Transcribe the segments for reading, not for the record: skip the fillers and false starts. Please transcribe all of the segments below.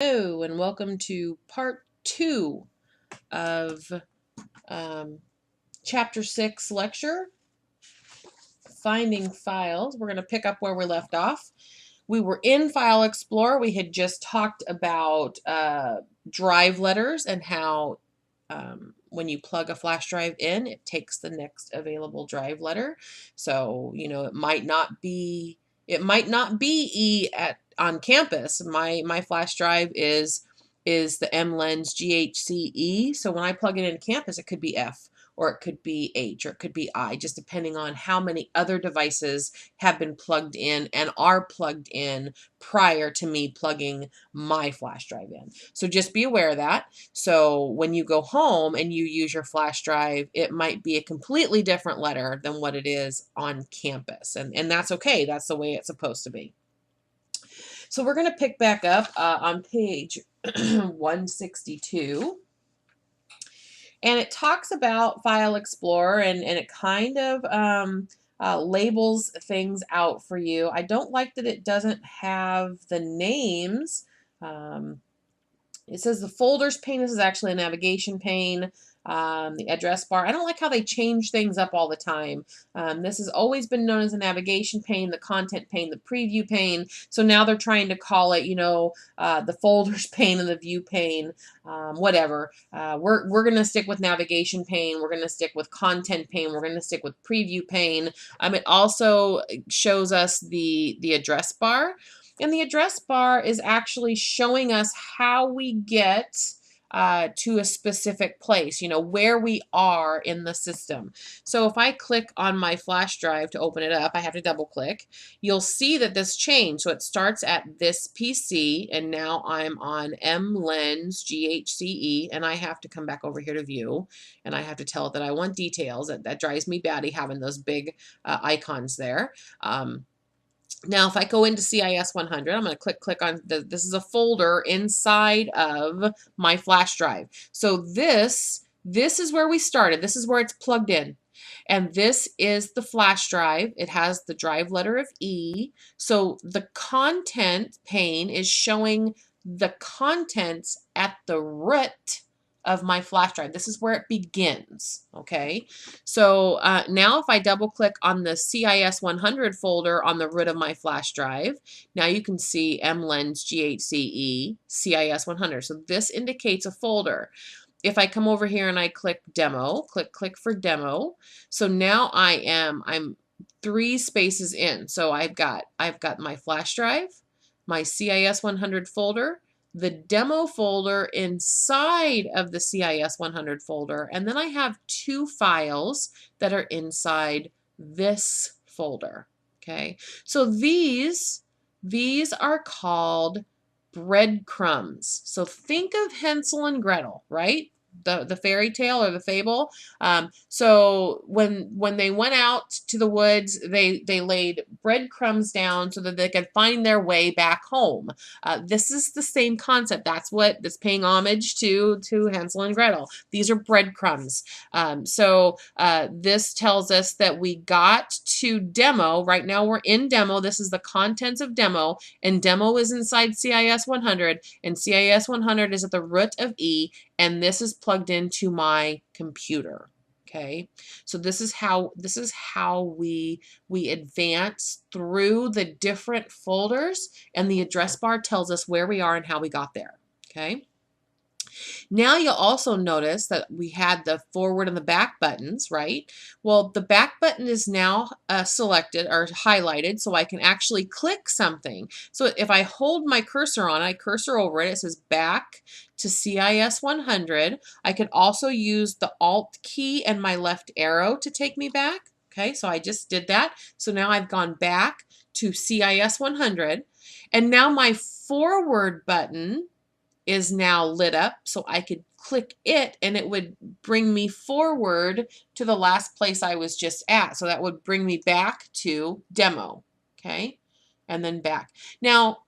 Hello, and welcome to part 2 of Chapter 6 lecture, Finding Files. We're going to pick up where we left off. We were in File Explorer. We had just talked about drive letters and how when you plug a flash drive in, it takes the next available drive letter. So, it might not be E on campus. My flash drive is the MLens GHCE. So when I plug it in campus, it could be F, or it could be H, or it could be I, just depending on how many other devices have been plugged in and are plugged in prior to me plugging my flash drive in. So just be aware of that. So when you go home and you use your flash drive, it might be a completely different letter than what it is on campus. And that's okay. That's the way it's supposed to be. So we're going to pick back up on page 162. And it talks about File Explorer, and it kind of labels things out for you. I don't like that it doesn't have the names. It says the folders pane. This is actually a navigation pane. The address bar. I don't like how they change things up all the time. This has always been known as a navigation pane, the content pane, the preview pane. So now they're trying to call it, the folders pane and the view pane, whatever. We're going to stick with navigation pane. We're going to stick with content pane. We're going to stick with preview pane. It also shows us the address bar. And the address bar is actually showing us how we get to a specific place, where we are in the system. So if I click on my flash drive to open it up, I have to double click. You'll see that this changed. So it starts at this PC, and now I'm on MLens GHCE, and I have to come back over here to view, and I have to tell it that I want details. That drives me batty having those big icons there. Now, if I go into CIS 100, I'm going to click on this is a folder inside of my flash drive. So this is where we started. This is where it's plugged in. And this is the flash drive. It has the drive letter of E. So the content pane is showing the contents at the root of my flash drive. This is where it begins, okay? So now if I double click on the CIS 100 folder on the root of my flash drive, now you can see MLens GHCE CIS 100. So this indicates a folder. If I come over here and I click demo, click for demo. So now I'm 3 spaces in. So I've got my flash drive, my CIS 100 folder, the demo folder inside of the CIS 100 folder, and then I have 2 files that are inside this folder. Okay, so these are called breadcrumbs. So think of Hansel and Gretel, right? The fairy tale or the fable. So when they went out to the woods, they laid breadcrumbs down so that they could find their way back home. This is the same concept. That's what it's paying homage to Hansel and Gretel. These are breadcrumbs. This tells us that we got to demo. Right now we're in demo. This is the contents of demo, and demo is inside CIS 100, and CIS 100 is at the root of E, and this is plugged into my computer. Okay, so this is how we advance through the different folders, and the address bar tells us where we are and how we got there. Okay. Now you'll also notice that we had the forward and the back buttons, right? Well, the back button is now selected or highlighted, so I can actually click something. So if I hold my cursor on it, I cursor over it, it says back to CIS 100. I could also use the Alt key and my left arrow to take me back. Okay, so I just did that. So now I've gone back to CIS 100, and now my forward button is now lit up, so I could click it and it would bring me forward to the last place I was just at. So that would bring me back to demo, okay? And then back. Now,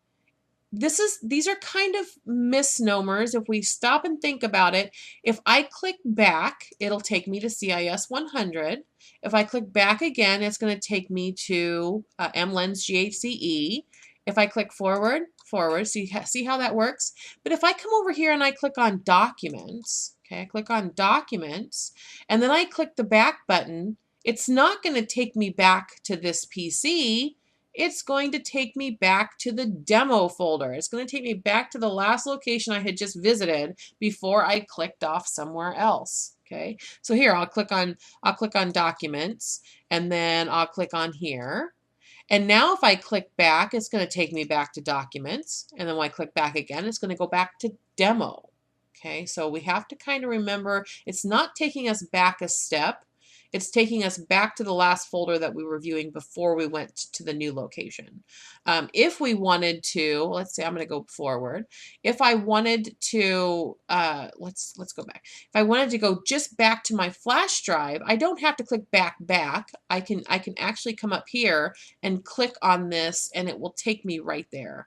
these are kind of misnomers. If we stop and think about it, if I click back, it'll take me to CIS 100. If I click back again, it's going to take me to MLens GHCE. If I click forward, forward. See how that works? But if I come over here and I click on Documents, okay, I click on Documents, and then I click the back button, it's not going to take me back to this PC. It's going to take me back to the demo folder. It's going to take me back to the last location I had just visited before I clicked off somewhere else. Okay, so here I'll click on Documents, and then I'll click on here. And now if I click back, it's going to take me back to Documents. And then when I click back again, it's going to go back to Demo. Okay, so we have to kind of remember it's not taking us back a step. It's taking us back to the last folder that we were viewing before we went to the new location. If we wanted to, let's say I'm going to go forward. If I wanted to, let's go back. If I wanted to go just back to my flash drive, I don't have to click back. I can actually come up here and click on this, and it will take me right there.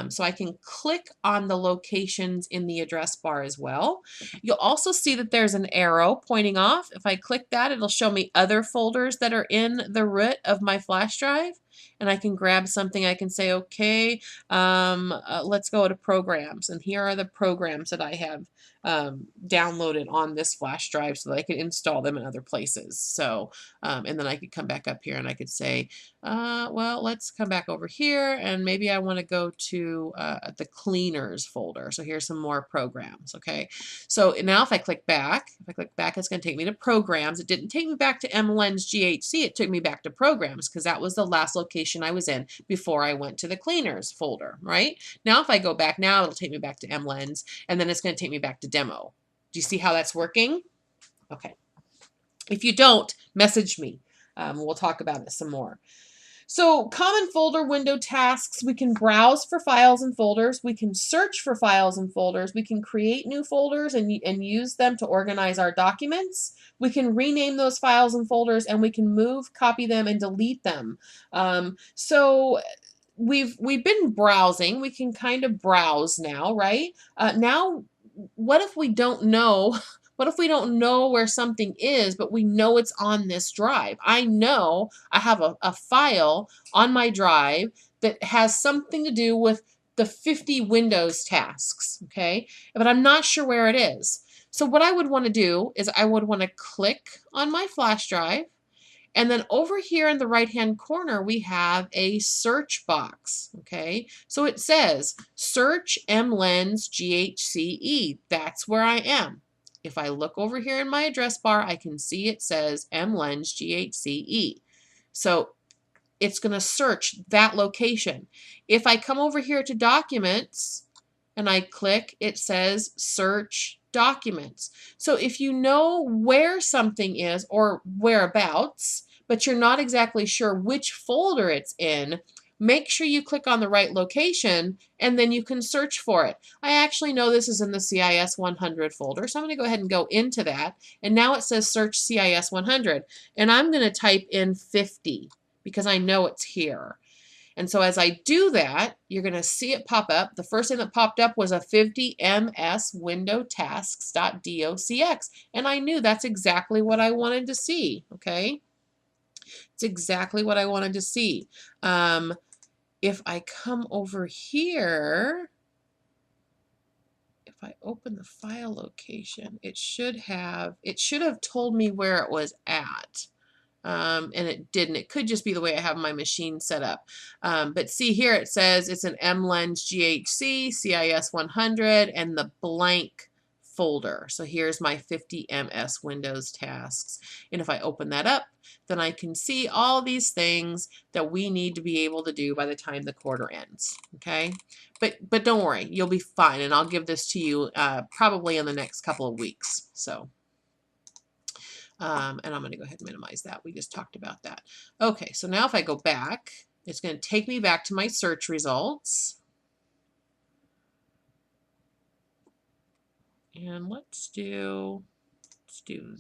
So I can click on the locations in the address bar as well. You'll also see that there's an arrow pointing off. If I click that, it'll show me other folders that are in the root of my flash drive. And I can grab something. I can say, okay, let's go to Programs. And here are the programs that I have downloaded on this flash drive so that I can install them in other places. So, and then I could come back up here and I could say, well, let's come back over here, and maybe I want to go to the Cleaners folder. So here's some more programs. Okay, so now if I click back, it's going to take me to Programs. It didn't take me back to MLens GHC. It took me back to Programs because that was the last location I was in before I went to the Cleaners folder. Right now, if I go back now, it'll take me back to MLens, and then it's going to take me back to Demo. Do you see how that's working? Okay. If you don't, message me. We'll talk about it some more. So common folder window tasks, we can browse for files and folders. We can search for files and folders. We can create new folders and use them to organize our documents. We can rename those files and folders, and we can move, copy them, and delete them. So we've been browsing. We can kind of browse now, right? Now, what if we don't know? What if we don't know where something is, but we know it's on this drive? I know I have a file on my drive that has something to do with the 50 Windows tasks, okay? But I'm not sure where it is. So what I would want to do is I would want to click on my flash drive, and then over here in the right-hand corner, we have a search box, okay? So it says, search MLens GHCE. That's where I am. If I look over here in my address bar, I can see it says MLens GHCE. So it's going to search that location. If I come over here to Documents and I click, it says Search Documents. So if you know where something is or whereabouts, but you're not exactly sure which folder it's in, make sure you click on the right location, and then you can search for it. I actually know this is in the CIS 100 folder, so I'm going to go ahead and go into that. And now it says search CIS 100. And I'm going to type in 50 because I know it's here. And so as I do that, you're going to see it pop up. The first thing that popped up was a 50ms window tasks.docx. And I knew that's exactly what I wanted to see, okay? It's exactly what I wanted to see. If I come over here, if I open the file location, it should have told me where it was at. And it didn't. It could just be the way I have my machine set up. But see here it says it's an MLens GHC, CIS 100, and the blank folder. So here's my 50ms Windows tasks. And if I open that up, then I can see all these things that we need to be able to do by the time the quarter ends. Okay, but don't worry, you'll be fine, and I'll give this to you probably in the next couple of weeks. So, and I'm going to go ahead and minimize that. We just talked about that. Okay, so now if I go back, it's going to take me back to my search results. And let's do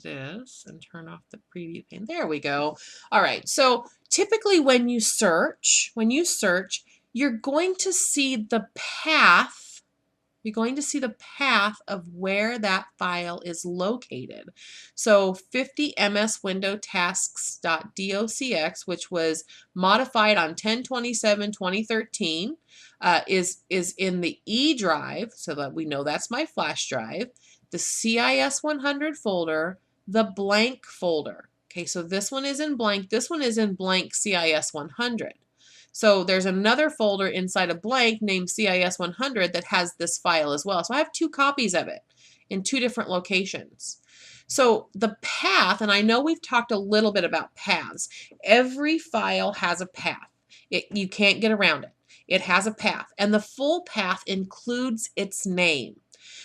this and turn off the preview pane. There we go. All right. So typically when you search, you're going to see the path You're going to see the path of where that file is located. So 50 mswindowtasks.docx, which was modified on 10/27/2013, is in the E drive, so that we know that's my flash drive, the CIS 100 folder, the blank folder. Okay, so this one is in blank. This one is in blank CIS 100. So there's another folder inside a blank named CIS 100 that has this file as well. So I have 2 copies of it in 2 different locations. So the path, and I know we've talked a little bit about paths. Every file has a path. You can't get around it. It has a path, and the full path includes its name.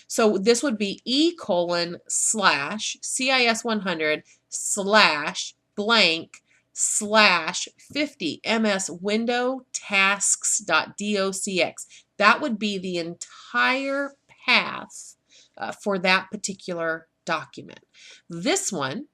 So this would be E://CIS100/blank/50 mswindowtasks.docx. That would be the entire path for that particular document. This one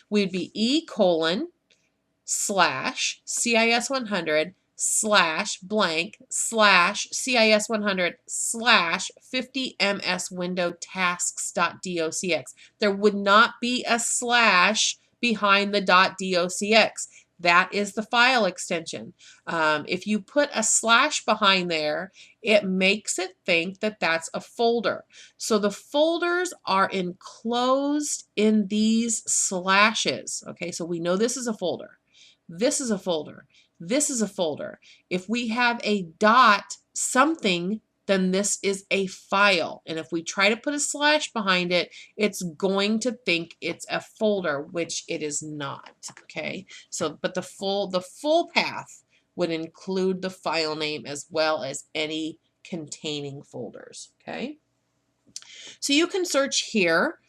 would be E://CIS100/blank/CIS100/50 mswindowtasks.docx. There would not be a slash behind the .docx. That is the file extension. If you put a slash behind there, it makes it think that that's a folder. So the folders are enclosed in these slashes. Okay, so we know this is a folder. This is a folder. This is a folder. If we have a dot something, then this is a file. And if we try to put a slash behind it, it's going to think it's a folder, which it is not. Okay, so but the full path would include the file name as well as any containing folders. Okay, so you can search here.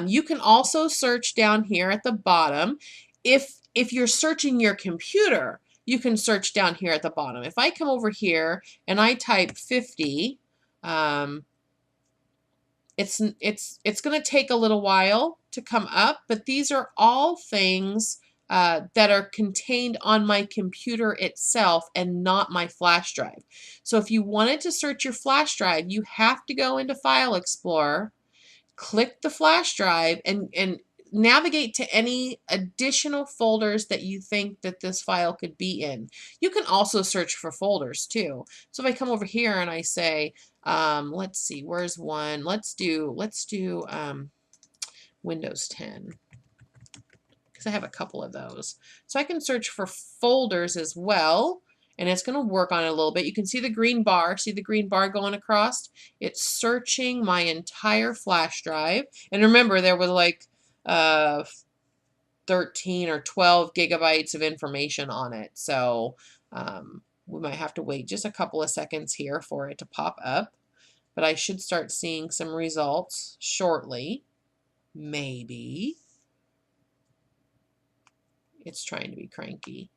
You can also search down here at the bottom. If you're searching your computer, you can search down here at the bottom. If I come over here and I type 50, it's going to take a little while to come up, but these are all things that are contained on my computer itself and not my flash drive. So if you wanted to search your flash drive, you have to go into File Explorer, click the flash drive, and navigate to any additional folders that you think that this file could be in. You can also search for folders too. So if I come over here and I say, let's see, where's one? Let's do Windows 10, because I have a couple of those. So I can search for folders as well, and it's going to work on it a little bit. You can see the green bar. See the green bar going across? It's searching my entire flash drive. And remember, there was like 13 or 12 gigabytes of information on it. So we might have to wait just a couple of seconds here for it to pop up. But I should start seeing some results shortly. Maybe. It's trying to be cranky.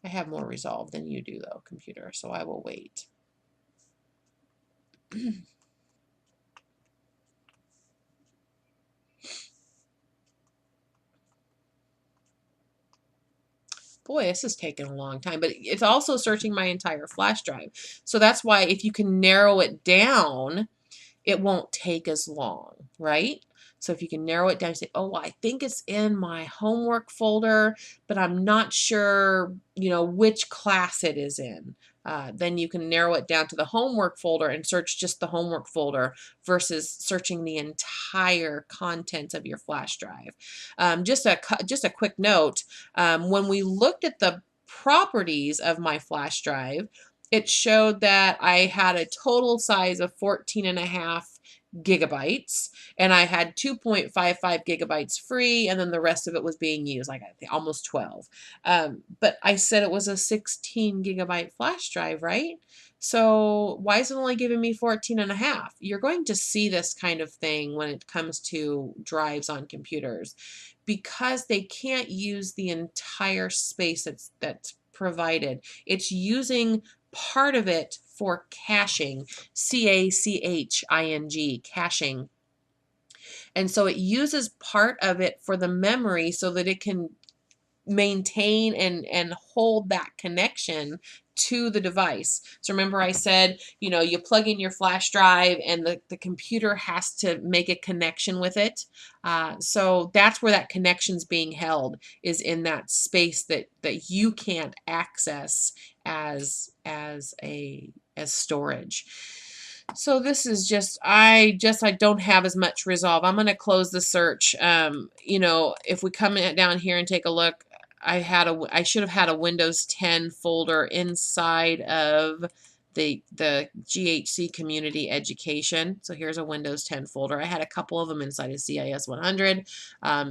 I have more resolve than you do, though, computer, so I will wait. Boy, this is taking a long time, but it's also searching my entire flash drive. So that's why if you can narrow it down, it won't take as long, right? So if you can narrow it down and say, oh, I think it's in my homework folder, but I'm not sure, which class it is in. Then you can narrow it down to the homework folder and search just the homework folder versus searching the entire contents of your flash drive. Just a quick note, when we looked at the properties of my flash drive, it showed that I had a total size of 14.5 gigabytes, and I had 2.55 gigabytes free, and then the rest of it was being used, like I think almost 12. But I said it was a 16 gigabyte flash drive, right? So why is it only giving me 14.5? You're going to see this kind of thing when it comes to drives on computers, because they can't use the entire space that's provided. It's using part of it for caching, C-A-C-H-I-N-G, caching. And so it uses part of it for the memory so that it can maintain and hold that connection to the device. So remember I said, you know, you plug in your flash drive and the computer has to make a connection with it. So that's where that connection's being held, is in that space that you can't access as storage. So this is just, I don't have as much resolve. I'm going to close the search. You know, if we come down here and take a look, I should have had a Windows 10 folder inside of the GHC Community Education. So here's a Windows 10 folder. I had a couple of them inside of CIS 100.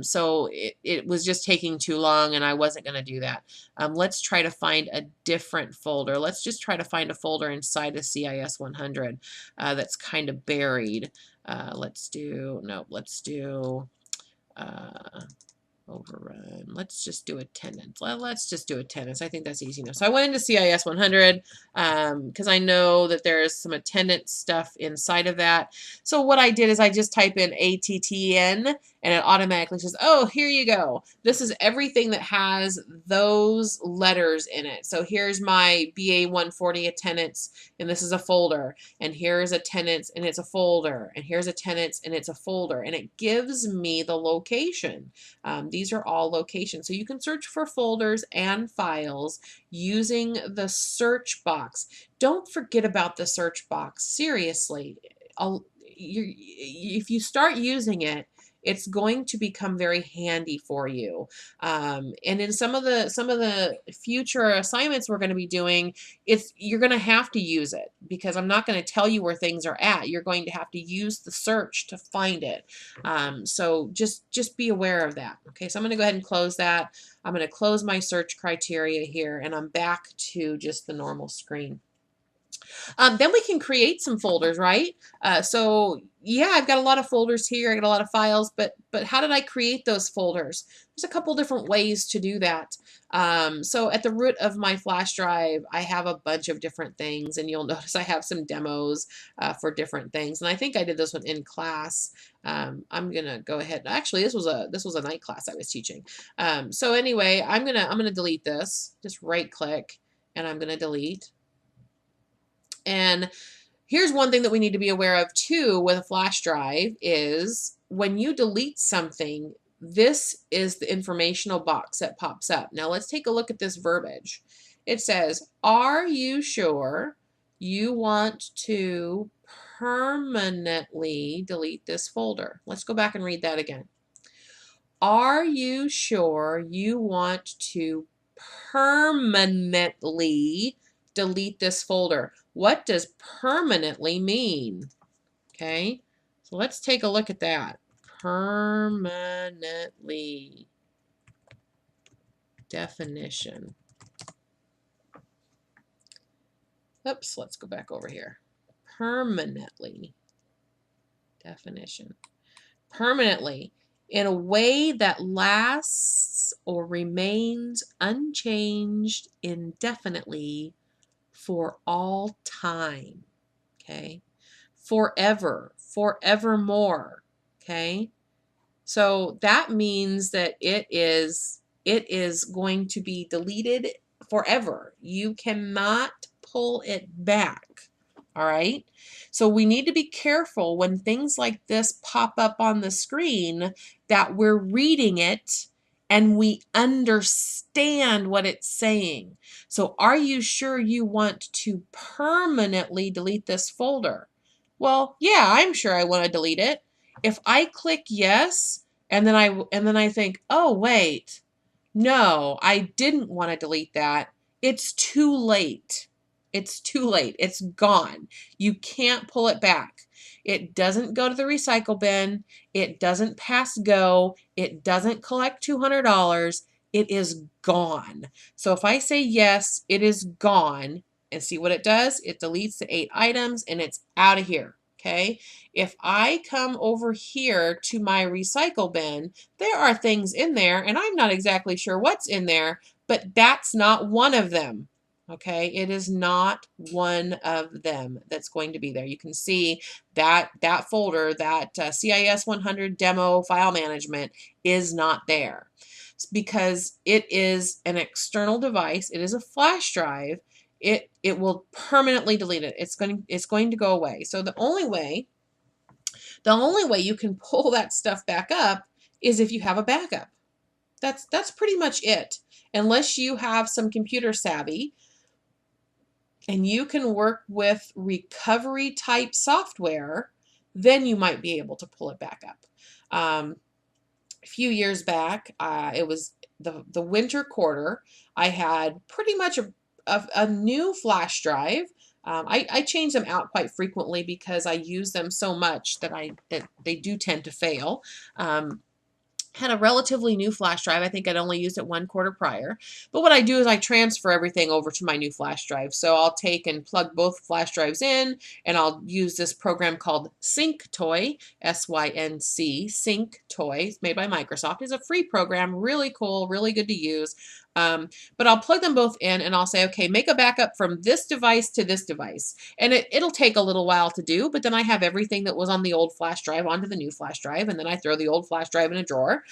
So it was just taking too long, and I wasn't going to do that. Let's try to find a different folder. Let's just try to find a folder inside of CIS 100 that's kind of buried. Let's do overrun. Let's just do attendance. Let's just do attendance. I think that's easy enough. So I went into CIS 100 because I know that there's some attendance stuff inside of that. So what I did is I just type in ATTN and it automatically says, oh, here you go. This is everything that has those letters in it. So here's my BA 140 attendance, and this is a folder. And here's attendance, and it's a folder. And here's attendance, and it's a folder. And it gives me the location. These are all locations. So you can search for folders and files using the search box. Don't forget about the search box. Seriously, if you start using it, it's going to become very handy for you. And in some of the future assignments we're going to be doing, you're going to have to use it, because I'm not going to tell you where things are at. You're going to have to use the search to find it. So just be aware of that. Okay, so I'm going to go ahead and close that. I'm going to close my search criteria here, and I'm back to just the normal screen. Then we can create some folders, right? So yeah, I've got a lot of folders here. I got a lot of files, but how did I create those folders? There's a couple different ways to do that. So at the root of my flash drive, I have a bunch of different things, and you'll notice I have some demos for different things. And I think I did this one in class. I'm gonna go ahead. Actually, this was a night class I was teaching. So anyway, I'm gonna delete this. Just right click, and I'm gonna delete. And here's one thing that we need to be aware of too with a flash drive is when you delete something, this is the informational box that pops up. Now let's take a look at this verbiage. It says, are you sure you want to permanently delete this folder? Let's go back and read that again. Are you sure you want to permanently delete this folder? What does permanently mean? Okay, so let's take a look at that. Permanently. Definition. Oops, let's go back over here. Permanently. Definition. Permanently. In a way that lasts or remains unchanged indefinitely for all time, okay? Forever, forevermore, okay? So that means that it is going to be deleted forever. You cannot pull it back, all right? So we need to be careful when things like this pop up on the screen that we're reading it and we understand what it's saying. So are you sure you want to permanently delete this folder? Well, yeah, I'm sure I want to delete it. If I click yes, and then I think, oh wait, no, I didn't want to delete that. It's too late. It's too late. It's gone. You can't pull it back. It doesn't go to the recycle bin. It doesn't pass go. It doesn't collect $200. It is gone. So if I say yes, it is gone. And see what it does? It deletes the 8 items and it's out of here. Okay. If I come over here to my recycle bin, there are things in there and I'm not exactly sure what's in there, but that's not one of them. Okay, it is not one of them that's going to be there. You can see that folder, that CIS 100 demo file management is not there. because it is an external device. It is a flash drive. It will permanently delete it. It's going to go away. So the only way you can pull that stuff back up is if you have a backup. That's pretty much it. Unless you have some computer savvy and you can work with recovery type software, then you might be able to pull it back up. A few years back, it was the winter quarter. I had pretty much a new flash drive. I change them out quite frequently because I use them so much that they do tend to fail. Had a relatively new flash drive. I think I'd only used it one quarter prior. But what I do is I transfer everything over to my new flash drive. So I'll take and plug both flash drives in, and I'll use this program called SyncToy, S-Y-N-C, SyncToy. It's made by Microsoft. It's a free program, really cool, really good to use. But I'll plug them both in and I'll say, okay, make a backup from this device to this device. And it'll take a little while to do, but then I have everything that was on the old flash drive onto the new flash drive, and then I throw the old flash drive in a drawer,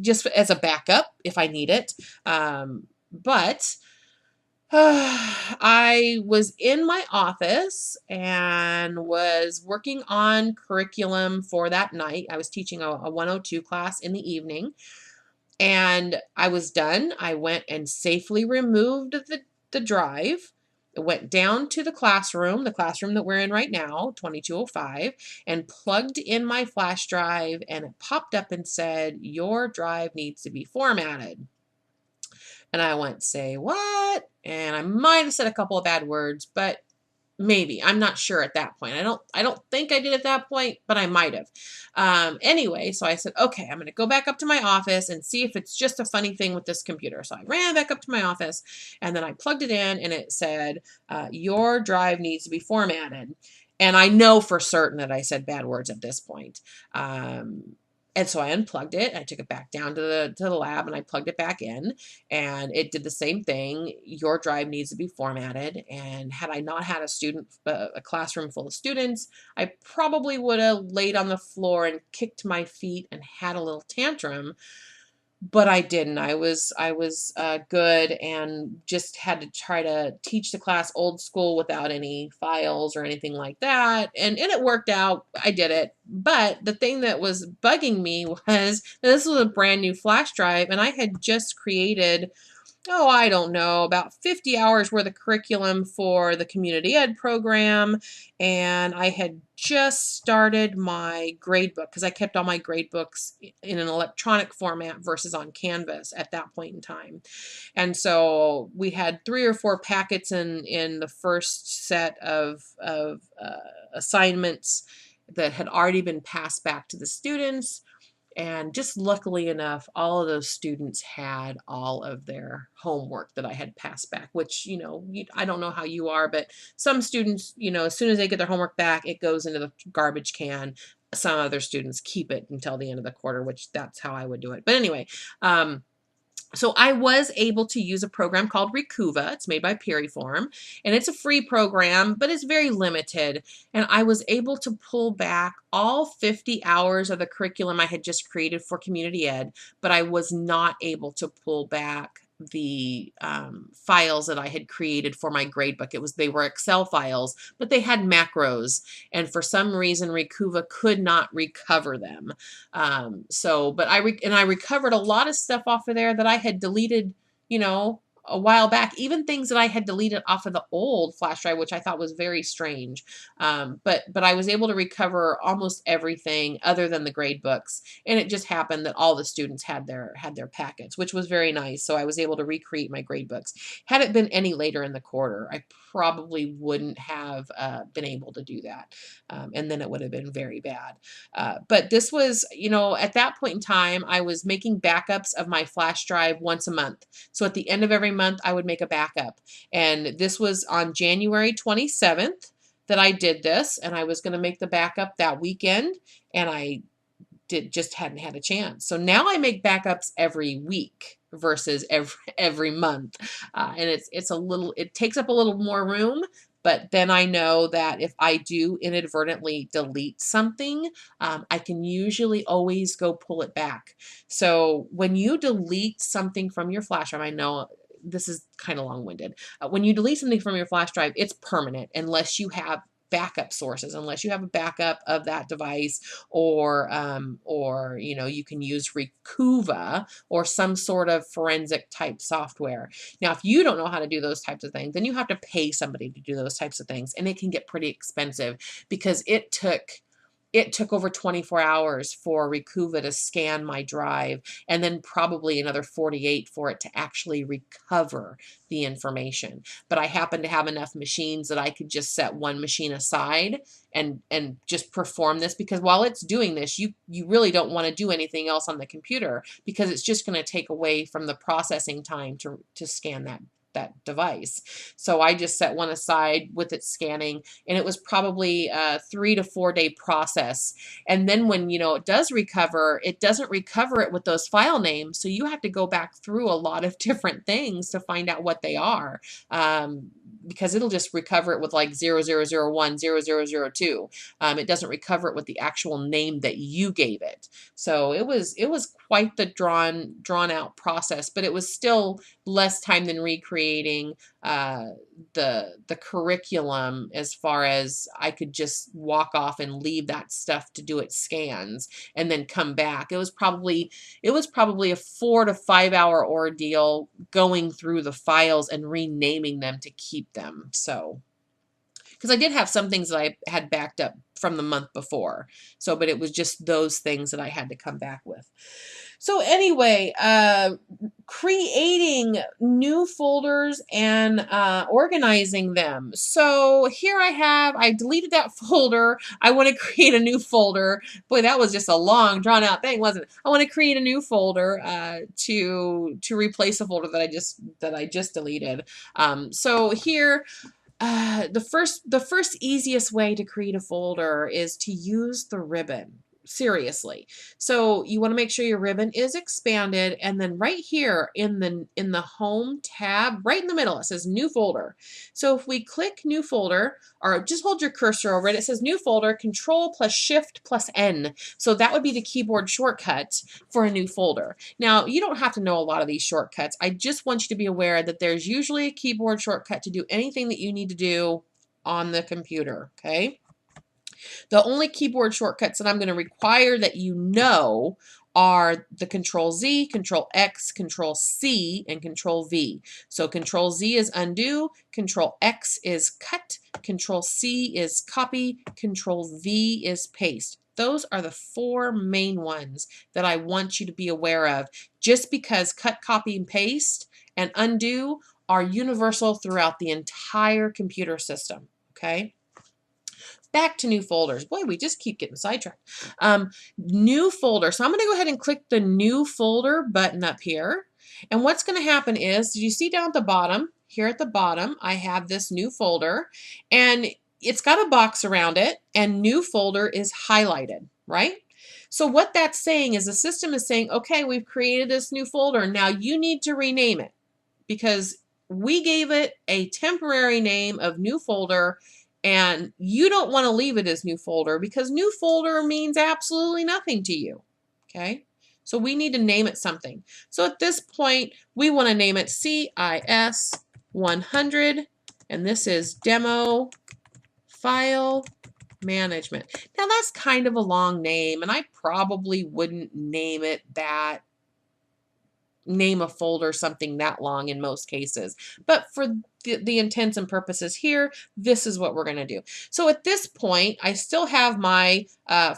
just as a backup if I need it. But I was in my office and was working on curriculum for that night. I was teaching a 102 class in the evening. And I was done. I went and safely removed the drive. It went down to the classroom that we're in right now, 2205, and plugged in my flash drive, and it popped up and said, your drive needs to be formatted. And I went, say what? And I might have said a couple of bad words, but maybe. I'm not sure at that point. I don't think I did at that point, but I might have. Anyway, so I said, okay, I'm going to go back up to my office and see if it's just a funny thing with this computer. So I ran back up to my office, and then I plugged it in, and it said, your drive needs to be formatted. And I know for certain that I said bad words at this point. And so I unplugged it. I took it back down to the lab, and I plugged it back in, and it did the same thing. Your drive needs to be formatted. And had I not had a classroom full of students, I probably would have laid on the floor and kicked my feet and had a little tantrum. But I didn't. I was good and just had to try to teach the class old school without any files or anything like that. And it worked out. I did it. But the thing that was bugging me was this was a brand new flash drive, and I had just created, I don't know, about 50 hours worth of curriculum for the community ed program. And I had just started my grade book because I kept all my grade books in an electronic format versus on Canvas at that point in time. And so we had 3 or 4 packets in the first set of assignments that had already been passed back to the students. And just luckily enough, all of those students had all of their homework that I had passed back, which, I don't know how you are, but some students, as soon as they get their homework back, it goes into the garbage can. Some other students keep it until the end of the quarter, which that's how I would do it. But anyway, so I was able to use a program called Recuva. It's made by Piriform, and it's a free program, but it's very limited. And I was able to pull back all 50 hours of the curriculum I had just created for community ed, but I was not able to pull back the files that I had created for my gradebook. They were Excel files, but they had macros, and for some reason Recuva could not recover them. But I recovered a lot of stuff off of there that I had deleted, a while back, even things that I had deleted off of the old flash drive, which I thought was very strange. But I was able to recover almost everything other than the grade books. And it just happened that all the students had their packets, which was very nice. So I was able to recreate my grade books. Had it been any later in the quarter, I probably wouldn't have been able to do that. And then it would have been very bad. But this was, at that point in time, I was making backups of my flash drive once a month. So at the end of every month, I would make a backup. And this was on January 27th that I did this, and I was going to make the backup that weekend, and I just hadn't had a chance. So now I make backups every week versus every month. And it takes up a little more room, but then I know that if I do inadvertently delete something, I can usually always go pull it back. So when you delete something from your flash drive, I know this is kind of long-winded. When you delete something from your flash drive, it's permanent unless you have backup sources, unless you have a backup of that device, or you know, you can use Recuva or some sort of forensic type software. Now, if you don't know how to do those types of things, then you have to pay somebody to do those types of things, and it can get pretty expensive because it took over 24 hours for Recuva to scan my drive, and then probably another 48 for it to actually recover the information. But I happen to have enough machines that I could just set one machine aside and just perform this, because while it's doing this, you really don't want to do anything else on the computer, because it's just going to take away from the processing time to scan that device. So I just set one aside with it scanning, and it was probably a 3 to 4 day process. And then when, you know, it does recover, it doesn't recover it with those file names. So you have to go back through a lot of different things to find out what they are. Because it'll just recover it with like 0001, 0002. It doesn't recover it with the actual name that you gave it. So it was quite the drawn out process, but it was still less time than recreating the curriculum, as far as I could just walk off and leave that stuff to do its scans and then come back. It was probably a 4 to 5 hour ordeal going through the files and renaming them to keep them. So, because I did have some things that I had backed up from the month before. So, but it was just those things that I had to come back with. So anyway, creating new folders and organizing them. So here I deleted that folder. I want to create a new folder. Boy, that was just a long, drawn out thing, wasn't it? I want to create a new folder to replace a folder that I just deleted. So here, the first easiest way to create a folder is to use the ribbon. Seriously. So you want to make sure your ribbon is expanded, and then right here in the home tab, right in the middle, it says new folder. So if we click new folder, or just hold your cursor over it, it says new folder, Control plus Shift plus N. So that would be the keyboard shortcut for a new folder. Now, you don't have to know a lot of these shortcuts. I just want you to be aware that there's usually a keyboard shortcut to do anything that you need to do on the computer, okay? The only keyboard shortcuts that I'm going to require that you know are the Control Z, Control X, Control C, and Control V. So Control Z is undo, Control X is cut, Control C is copy, Control V is paste. Those are the 4 main ones that I want you to be aware of, just because cut, copy, and paste and undo are universal throughout the entire computer system, okay? Back to new folders. Boy, we just keep getting sidetracked. New folder. So I'm going to go ahead and click the new folder button up here. And what's going to happen is, did you see down at the bottom? Here at the bottom, I have this new folder, and it's got a box around it, and new folder is highlighted, right? So what that's saying is the system is saying, okay, we've created this new folder. Now you need to rename it, because we gave it a temporary name of new folder, and you don't want to leave it as new folder, because new folder means absolutely nothing to you, okay? So we need to name it something. So at this point, we want to name it CIS 100, and this is Demo File Management. Now that's kind of a long name, and I probably wouldn't name a folder something that long in most cases. But for the intents and purposes here, this is what we're going to do. So at this point, I still have my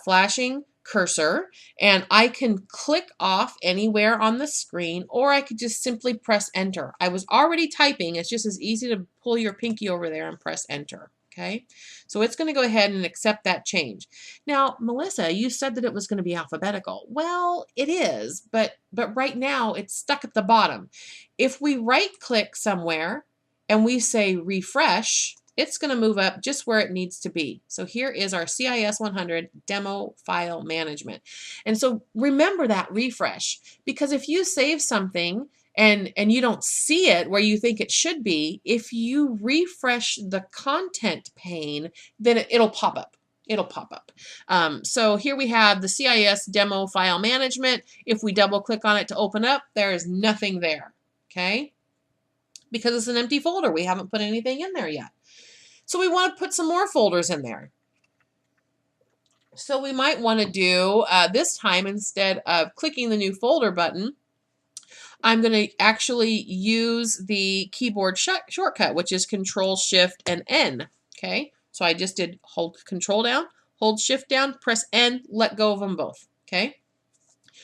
flashing cursor, and I can click off anywhere on the screen, or I could just simply press enter. I was already typing. It's just as easy to pull your pinky over there and press enter. Okay, so it's going to go ahead and accept that change. Now, Melissa, you said that it was going to be alphabetical. Well, it is, but right now it's stuck at the bottom. If we right-click somewhere and we say refresh, it's going to move up just where it needs to be. So here is our CIS 100 Demo File Management. And so remember that refresh, because if you save something and you don't see it where you think it should be, if you refresh the content pane, then it'll pop up. It'll pop up. So here we have the CIS demo file management. If we double click on it to open up, there is nothing there, okay? Because it's an empty folder. We haven't put anything in there yet. So we want to put some more folders in there. So we might want to do, this time, instead of clicking the new folder button, I'm going to actually use the keyboard shortcut, which is Control Shift and N. Okay, so I just did hold Control down, hold Shift down, press N, let go of them both. Okay,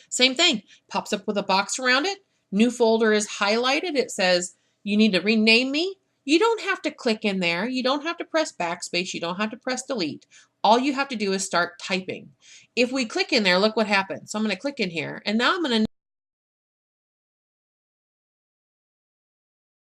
same thing, pops up with a box around it. New folder is highlighted. It says you need to rename me. You don't have to click in there. You don't have to press backspace. You don't have to press delete. All you have to do is start typing. If we click in there, look what happens. So I'm going to click in here, and now I'm going to